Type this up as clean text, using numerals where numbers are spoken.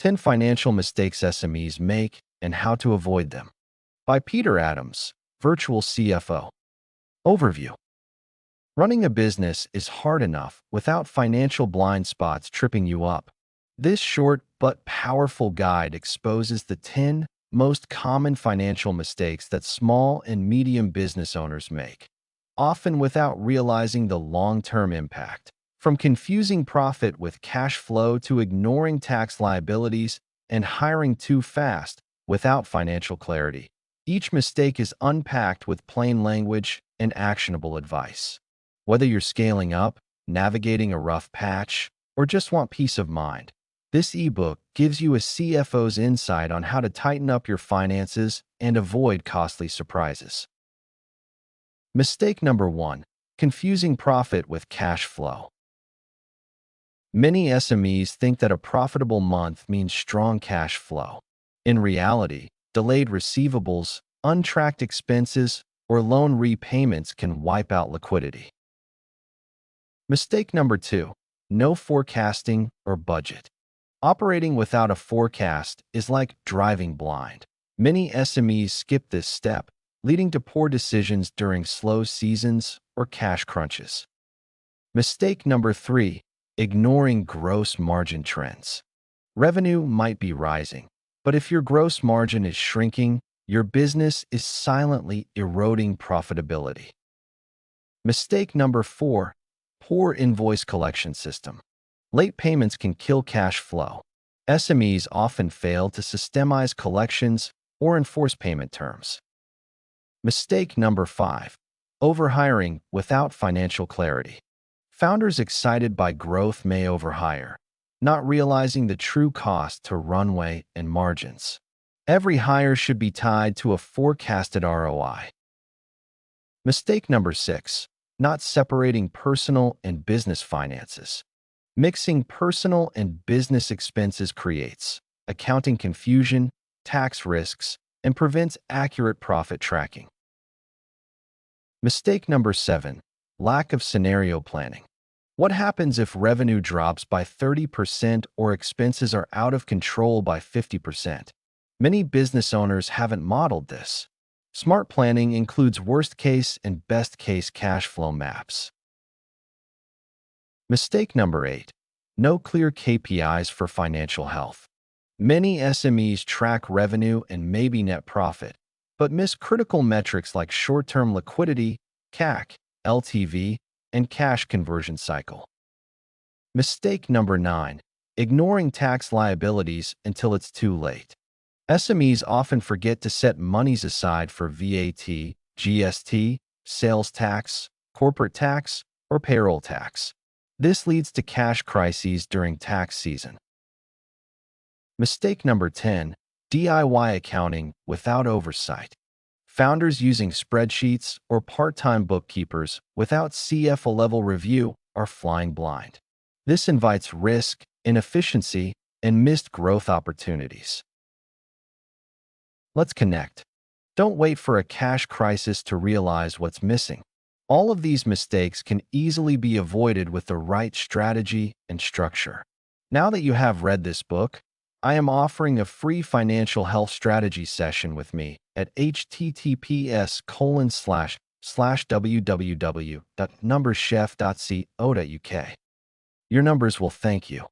10 Financial Mistakes SMEs Make and How to Avoid Them by Peter Adams, Virtual CFO. Overview. Running a business is hard enough without financial blind spots tripping you up. This short but powerful guide exposes the 10 most common financial mistakes that small and medium business owners make, often without realizing the long-term impact. From confusing profit with cash flow to ignoring tax liabilities and hiring too fast without financial clarity, each mistake is unpacked with plain language and actionable advice. Whether you're scaling up, navigating a rough patch, or just want peace of mind, this ebook gives you a CFO's insight on how to tighten up your finances and avoid costly surprises. Mistake number 1: confusing profit with cash flow. Many SMEs think that a profitable month means strong cash flow. In reality, delayed receivables, untracked expenses, or loan repayments can wipe out liquidity. Mistake number 2: no forecasting or budget. Operating without a forecast is like driving blind. Many SMEs skip this step, leading to poor decisions during slow seasons or cash crunches. Mistake number 3: ignoring gross margin trends. Revenue might be rising, but if your gross margin is shrinking, your business is silently eroding profitability. Mistake number 4: poor invoice collection system. Late payments can kill cash flow. SMEs often fail to systemize collections or enforce payment terms. Mistake number 5: overhiring without financial clarity. Founders excited by growth may overhire, not realizing the true cost to runway and margins. Every hire should be tied to a forecasted ROI. Mistake number 6: not separating personal and business finances. Mixing personal and business expenses creates accounting confusion, tax risks, and prevents accurate profit tracking. Mistake number 7: lack of scenario planning. What happens if revenue drops by 30% or expenses are out of control by 50%? Many business owners haven't modeled this. Smart planning includes worst-case and best-case cash flow maps. Mistake number 8: no clear KPIs for financial health. Many SMEs track revenue and maybe net profit, but miss critical metrics like short-term liquidity, CAC, LTV, and cash conversion cycle. Mistake number 9: ignoring tax liabilities until it's too late. SMEs often forget to set monies aside for VAT, GST, sales tax, corporate tax, or payroll tax. This leads to cash crises during tax season. Mistake number 10: DIY accounting without oversight. Founders using spreadsheets or part-time bookkeepers without CFO-level review are flying blind. This invites risk, inefficiency, and missed growth opportunities. Let's connect. Don't wait for a cash crisis to realize what's missing. All of these mistakes can easily be avoided with the right strategy and structure. Now that you have read this book, I am offering a free financial health strategy session with me at https://www.numberschef.co.uk. Your numbers will thank you.